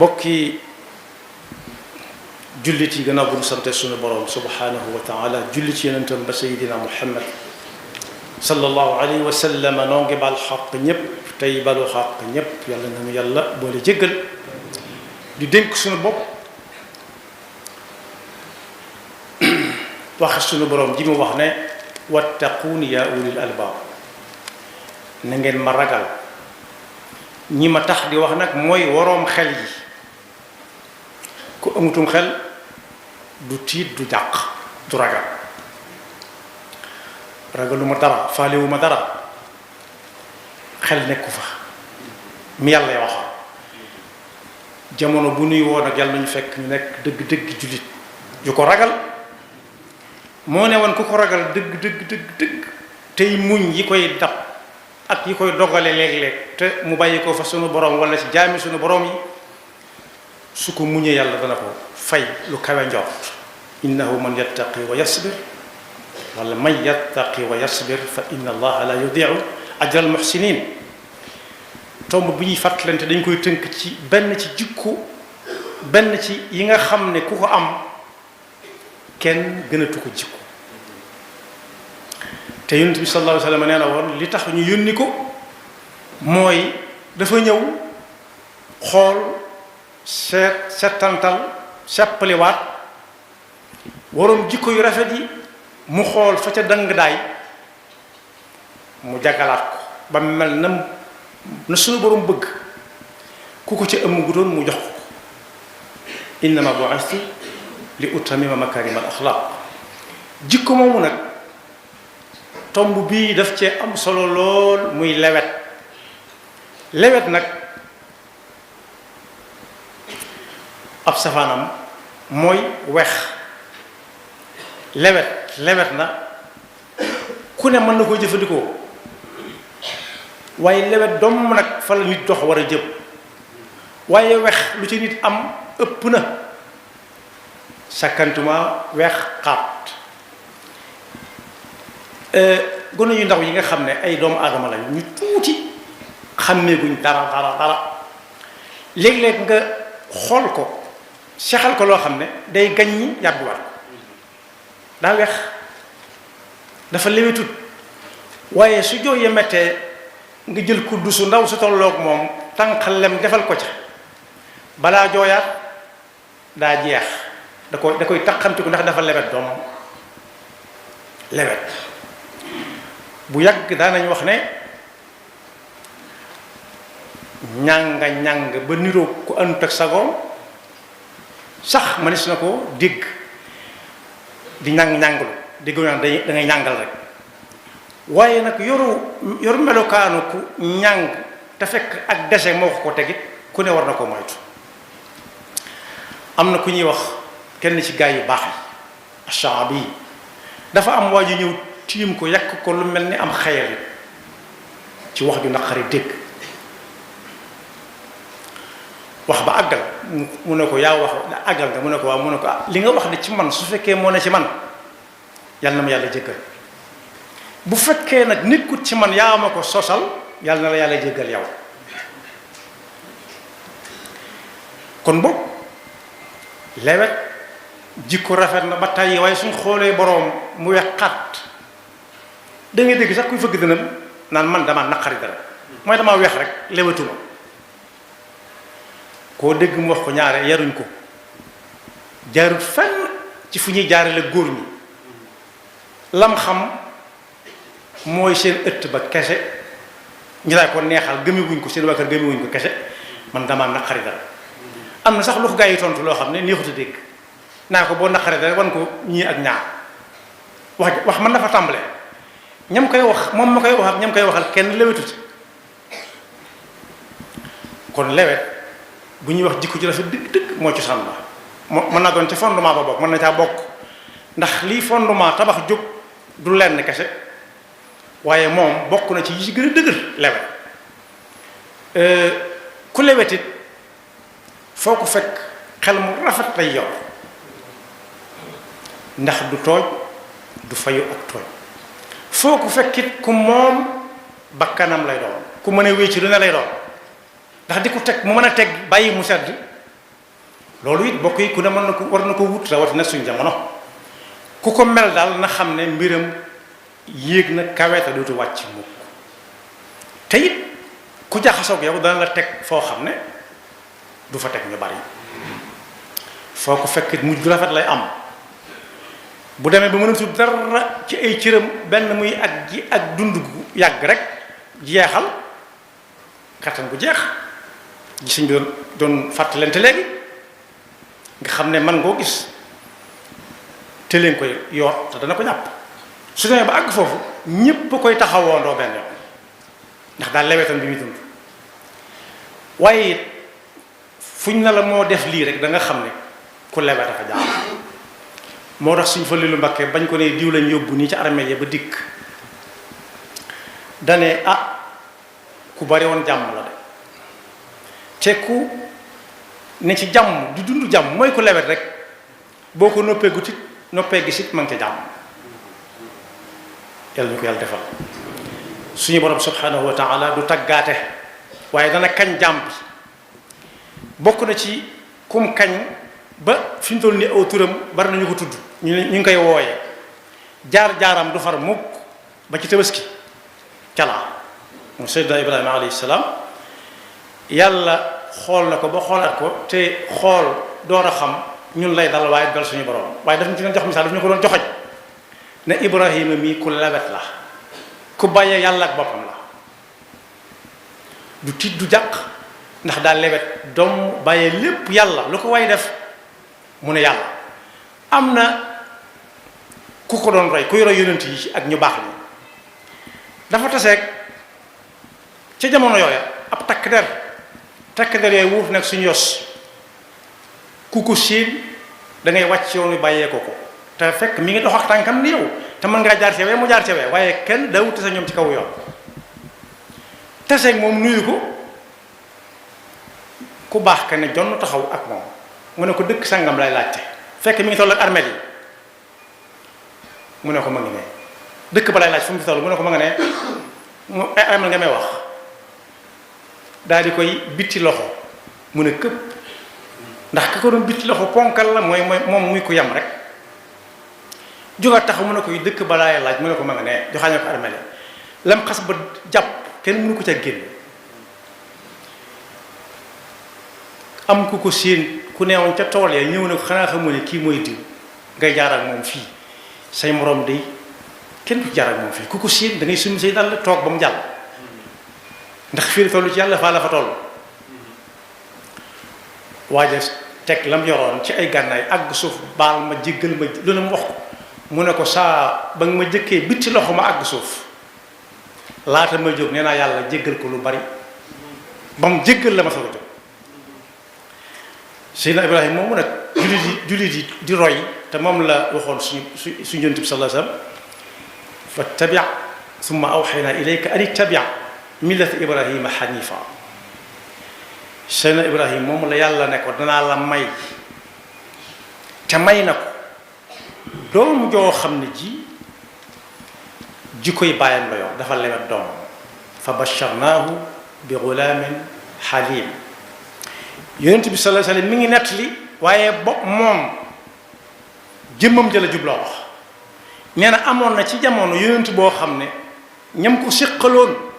bokki jullit yi gannaaw bu ñu sante sunu borom subhanahu wa taala julli ci yonentam ba sayidina muhammad sallallahu alayhi wa sallam noo ngi bal xaq ñépp tey balu xaq ñépp yàlla nañu yàlla boole jéggal di dénk sunu bopp wax sunu borom ji mu wax ne wattaquuni yaa ulil albaab na ngeen ma ragal ñi ma tax di wax nag mooy waroom xel yi ku amutum xel du tiit du jàq du ragal ragaluma dara faalewuma dara xel nekku fa mi yàlla wax jamono bu nuy woon ak yàlla ñu fekk ñu nekk dëgg-dëgg jullit yu ko ragal moo ne woon ku ko ragal dëgg tey muñ yi koy dab ak yi koy dogale léeg-léeg te mu bàyyi ko fa sunu borom wala ci jaami sunu borom yi su ko muñee yàlla dana ko fay lu kawe njort innahu man yattaqi wa yasbir wala man yattaqi wa yasbir fa inna allaha la yudiu ajral muhsinin tomb bi ñuy fàttalante dañ koy tënk ci benn ci jikko benn ci yi nga xam ne ku ko am kenn gënatu ko jikko te yonent bi sallallahu alayhi wa sallam nee na woon li tax ñu yónni ko mooy dafa ñëw xool setantal seppaliwaat waroom jikko yu rafet yi mu xool fa ca dëng daay mu jagalaat ko ba mel na suñu borom bëgg ku ko ca ëmm gu doon mu jox ko innama bu'istu li utammima makarim al axlaq jikko moomu nag tomb bii daf cee am solo lool muy lewet nag ab safaanam mooy wex lewet na ku ne mën na koo jëfandikoo waaye lewet doom nag fa la nit dox war a jëm waaye wex lu ci nit am ëpp na sakkantuma wex xaat gone yu ndaw yi nga xam ne ay doomu aadama lañu ñu tuuti xàmmeeguñ dara léeg-léeg nga xool ko sexal ko loo xam ne day gañ ñi yàbbiwaat ko daa weex dafa lewetut waaye su jooyee mettee nga jël kuddu su ndaw su tolloog moom tànqal lem defal ko ca balaa jooyaat daa jeex da koy taqamti ko ndax dafa lewet doom lewet bu yàgg daanañ wax ne ñàng ba niroog ku àndut ak sagoom sax manis na ko dégg di ñànglu déggu naan da ngay ñàngal rek waaye nag yoru melokaanu ku ñàng te fekk ak dese moo ko tegit ku ne war na ko moytu am na ku ñuy wax kenn ci gaay yu baax yi Ash-Sha'bi dafa am waa ji ñëw tiim ko yàq ko lu mel ni am xayal ci wax ju naqari dégg wax ba àggal mu ne ko yaa wax àggal nga mu ne ko waaw mu ne ko li nga wax de ci man su fekkee moo ne ci man yàlla na ma yàlla jéggal bu fekkee nag nekkut ci man yaa ma ko sosal yàlla na la yàlla jéggal yow kon boog lewet jikko rafet na ba tàyyi waaye suñ xoolee boroom mu wex xat da ngay dégg sax kuy fëgg dënam naan man dama naqari dara mooy dama weex rek lewetuma koo dégg mu wax ko ñaare yaruñ ko jaarut fenn ci fu ñuy jaarale góor ñi lam xam mooy seen ëtt ba kese ñu daay ko neexal gëmewuñ ko seen waa kër gëmewuñ ko kese man dama naqari dara am na sax lu ko gaa yi tontu loo xam ne neexut a dégg naa ko boo naqari dara wan ko ñii ak ñaar wax mën na fa tàmbalee ñam koy wax moom ma koy wax ak ñam koy waxal kenn lewetut kon lewet bu ñuy wax jikko ji rafet dëgg moo ci sànn mën naa doon ca fondement ba bokk mën na caa bokk ndax lii fondement tabax jóg du lenn kese waaye moom bokk na ci yi ci gën a dëgër lewet ku lewetit foo ko fekk xel mu rafet lay yor ndax du tooj du fayu ak tooj foo ko fekkit ku moom bakkanam lay doon ku mën a wéy ci lu ne lay doon ndax di ko teg mu mën a teg bàyyi mu sedd loolu it bokk yi ku ne mën na ko war na ko wut rawatina suñ jamono ku ko mel daal na xam ne mbiram yéeg na kawe te dootu wàcc mukk te it ku jaxasoog yow dana la teg foo xam ne du fa teg ñu bari foo ko fekk mujj bu rafet lay am bu demee ba mënatul dara ci ay cëram benn muy ak dund gu yàgg rek jeexal kattan gu jeex gisuñ bi doon fàttalante léegi nga xam ne man ngoo gis te leen koy yor te dana ko jàpp su demee ba àgg foofu ñépp koy taxawoondoo benn yoon ndax daal lewetam bi muy dund waaye it fuñ na la moo def lii rek da nga xam ne ku lewet dafa jaar moo tax suñ fa lilu Mbakke bañ ko ne diw lañ yóbbu nii ci armée ya ba dikk dane ku bari woon jàmm la de te ku ne ci jàmm di dund jàmm mooy ku lewet rek boo ko noppee gutit noppee gisit ma ngi ca jàmm yàlla ñu ko yàlla defal suñu borom subhanahu wa taala du taggaate waaye dana kañ jàmm bi bokk na ci kum kañ ba fi ñu toll ni aw turam bari nañu ko tudd ñu ngi koy wooye jaar-jaaram du far mukk ba ci tabaski calaa moom Seydina Ibrahima alayhi salaam yàlla xool na ko ba xoolaat ko te xool door a xam ñun lay dal waaye dal suñu borom waaye daf ñu ci doon jox misaal daf ñu ko doon joxoj ne Ibrahima mii ku lewet la ku bàyyee yàlla ak boppam la du tiit du jàq ndax daal lewet doom bàyyee lépp yàlla lu ko way def mu ne yàlla am na ku ko doon roy kuy roy yonent yi ak ñu baax ñi dafa taseeg ca jamono yooya ab takk der yooyu wuuf nag suñu yos ku ko siin da ngay wàcc yoon wi bàyyee ko te fekk mi ngi dox ak tànkam ni yow te mën ngaa jaar cewee mu jaar cewee waaye kenn daawut tase ñoom ci kaw yoon taseeg moom nuyu ko ku baax ka ne jonn taxaw ak moom mu ne ko dëkk sangam lay laajte fekk mi ngi toll ak armée yi mu ne ko ma ngi ne dëkk ba lay laaj fu mu fi toll mu ne ko ma nga ne mu armée nga may wax daal di koy bitti loxo mu ne këpp ndax ka ko doon bitti loxo ponkal la mooy moom muy ko yam rek jógaat taxaw mu ne ko dëkk ba lay laaj mu ne ko ma nga ne joxaañe ko armée lam xas ba jàpp kenn mënu ko ca génn am ku ko séen ku neewoon ca tool ya ñëw ne ko xanaa xamoo ne kii mooy diw ngay jaar ak moom fii say morom day kenn du jaar ak moom fii ku ko séen da ngay summi say dal toog ba mu jàll ndax fii la toll ci yàlla faa la fa toll waaja teg lam yoroon ci ay gànnaay àgg suuf baal ma jéggal ma lu ne mu wax ko mu ne ko saa ba nga ma jëkkee bitti loxo ma àgg suuf laata ma jóg nee naa yàlla jéggal ko lu bari ba mu jéggal la ma soog a jóg Seydina Ibrahima moomu nag jullit yi di roy te moom la waxoon suñu Yonent bi sallallahu alayhi wasallam fattabi' thumma awhaynaa ilayka an ittabi' millata Ibrahima hanifa Seydina Ibrahima moom la yàlla ne ko danaa la may te may na ko doom joo xam ne ji koy bàyyam la yor dafa lewet doom fa basharnaahu bi ghulaamin halim yonent bi sallallahu alayhi wasallam mi ngi nettali waaye moom jëmmam jëla jubloo wax nee na amoon na ci jamono yonent boo xam ne ñam ko séqaloon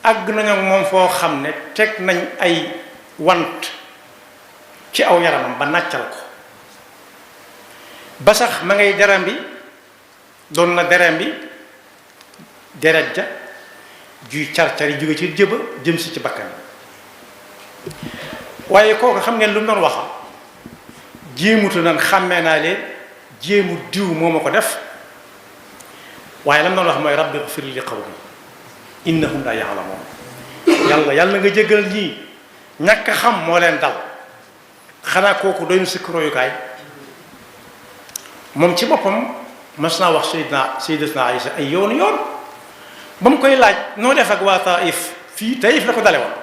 àgg nañu ak moom foo xam ne teg nañ ay want ci aw yaramam ba nàccal ko ba sax ma ngay deram bi doon na deram bi deret ja juy car-cari jóge ci jëba jëm si ci bakkan waaye kooku xam ngeen lu mu doon waxa jéemutu nan xàmmee naa leen jéemu diw moo ma ko def waaye la mu doon wax mooy rabbi ighfir li qawmi innahum la ya'lamun yàlla nga jéggal ñii ñàkk a xam moo leen dal xanaa kooku doy na sëkk royukaay moom ci boppam mas naa wax sayyidatuna Aïcha ay yoon ba mu koy laaj noo def ak waa Taif fii Taif la ko dale woon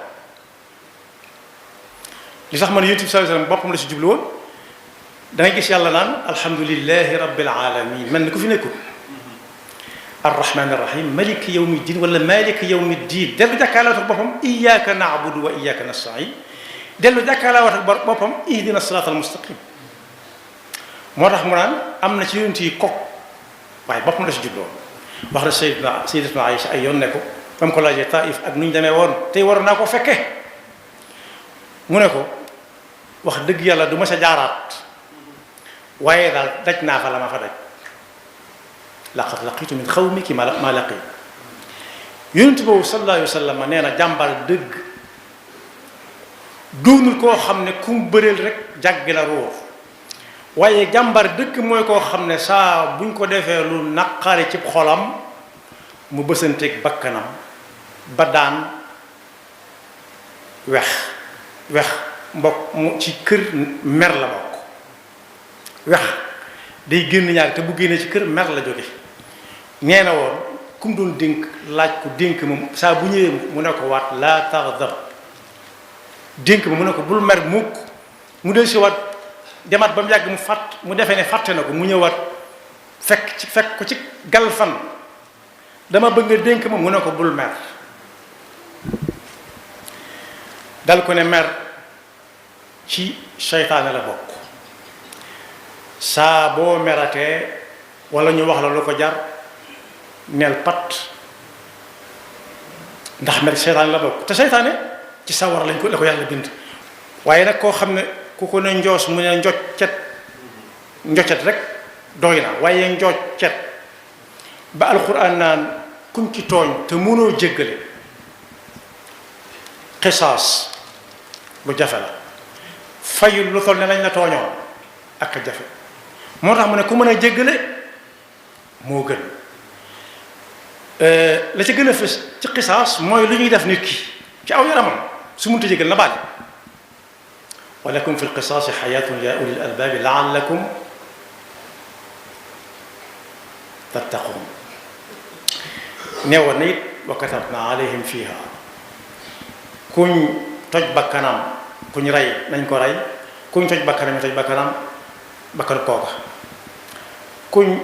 li tax man Yonent bi sallallahu alayhi wasallam boppam la si jublu woon da ngay gis yàlla naan alhamdulillahi rabbil alamin mel ni ku fi nekkul arrahmani irrahim maliki yawmi ddin wala maliki yawmi ddin dellu jàkkaarloo tax boppam iyyaka na'budu wa iyyaka nasta'in dellu jàkkaarloo wat ak boppam ihdina siraatal mustaqim moo tax mu naan am na ci yonent yi kok waaye boppam la si jubloo wax na sayyidatuna Aïcha ay yoon ne ko ba mu ko laajee Taif ak nu ñu demee woon tey waroon naa ko fekke mu ne ko wax dëgg yàlla du ma sa jaaraat waaye daal daj naa fa la ma fa daj laqad laqitu min xawmiki ma laqi yonent boobu sallallahu alayhi wa sallam nee na jàmbaar dëgg doonul koo xam ne ku mu bëreel rek jàggi la ruur waaye jàmbaar dëgg mooy koo xam ne saa buñ ko defee lu naqari ci xolam mu bësanteeg bakkanam ba daan wex mbokk mu ci kër mer la bokk wex day génn ñaar te bu génnee ci kër mer la jóge nee na woon ku mu doon dénk laaj ko dénk ma saa bu ñëwee mu ne ko waat laa taxdar dénk ma mu ne ko bul mer mukk mu del si waat demaat ba mu yàgg mu defee ne fàtte na ko mu ñëwaat fekk ko ci galfan dama bëgg nga dénk ma mu ne ko bul mer dal ko ne mer ci seytaane la bokk saa boo meratee wala ñu wax la lu ko jar neel pat ndax mer seytaane la bokk te seytaane ci sawar la ko yàlla bind waaye nag koo xam ne ku ko ne njoos mu ne njoccet rek doy na waaye njoccet ba alxuraan naan kuñ ci tooñ te mënoo jéggale xisaas lu jafe la fayul lu toll ne lañ la tooñoon ak a jafe moo tax mu ne ku mën a jéggale moo gën la ci gën a fës ci xisaas mooy lu ñuy def nit ki ci aw yaramam su mënta jéggal na baal wa lakum fi lqisaasi xayaatun ya ulil albaabi laallakum tattaquun neewoon na it wa katabna alayhim fiha kuñ toj bakkanam kuñ rey nañ ko rey kuñ toj bakkanam ñu toj bakkanam bakkan kooka kuñ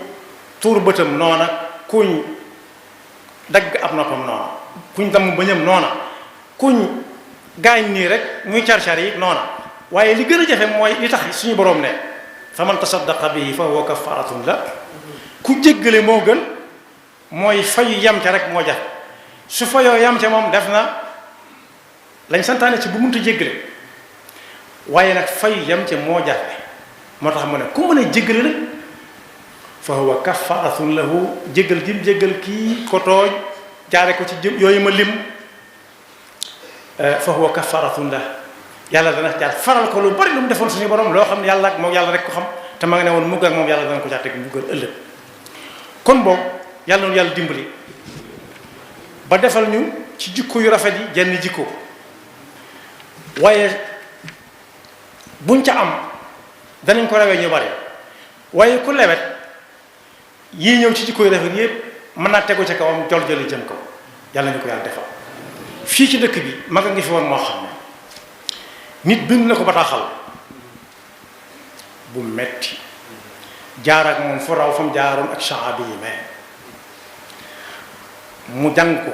tuur bëtam noona kuñ dagg ab noppam noona kuñ damm bëñam noona kuñ gaañ nii rek muy car-car yi noona waaye li gën a jafe mooy li tax suñu boroom ne fa man tasaddaqa bihi fa huwa kafaratun la ku jéggale moo gën mooy fayu yam ca rek moo jafe su fayoo yam ca moom def na lañ santaane ci bu munta jéggale waaye nag fayu yam ca moo jafe moo tax mu ne ku mën a jéggale nag fa huwa kafaratun lahu jéggal gi mu jéggal kii ko tooj jaare ko ci jëm yooyu ma lim fa huwa kafaratun la yàlla dana jaar faral ko lu bari lu mu defoon suñu borom loo xam ne yàlla ak moom yàlla rek ko xam te ma nga ne woon mugg ak moom yàlla dana ko jaar teg muggal ëllëg kon boobu yàlla noonu yàlla dimbali ba defal ñu ci jikko yu rafet yi jenn jikko waaye buñ ca am danañ ko rawee ñu bari waaye ku lewet yii ñëw ci jikko yu rafet yépp mën naa tegu ca kawam jol joli jëm kaw yàlla ñu ko yàlla defal fii ci dëkk bi mag a ngi fi woon moo xam ne nit bind na ko bataaxal bu metti jaar ak moom fu raw fa mu jaaroon ak saxaaba yi mais mu jàng ko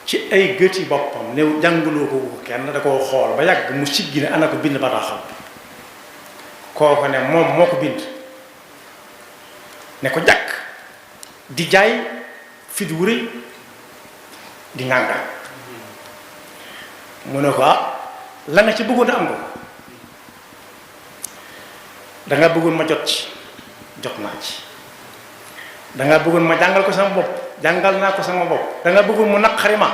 ci ay gëti boppam ne jàngaloo ko kenn da koo xool ba yàgg mu siggi ne ana ko bind bataaxal kooko ne moom moo ko bind ne ko jàkk di jaay fit wu rëy di ngàngaan mu ne ko la nga ci bëggoon a am ko danga bëggoon ma jot ci jot naa ci danga bëggoon ma jàngal ko sama bopp jàngal naa ko sama bopp danga bëggoon mu naqari ma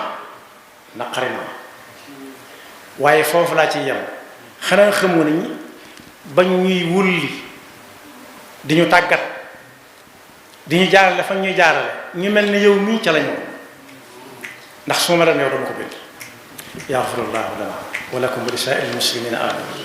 waaye foofu laa ciy yem xanaa xamu nañu ba ñuy wulli di ñu tàggat di ñu jaarale fa ñuy jaarale ñu mel ni yow mii ca la ñëw ndax su ma la yow dama ko bind yaxfirullahu lana wa lakum wa li saa'iril muslimina amin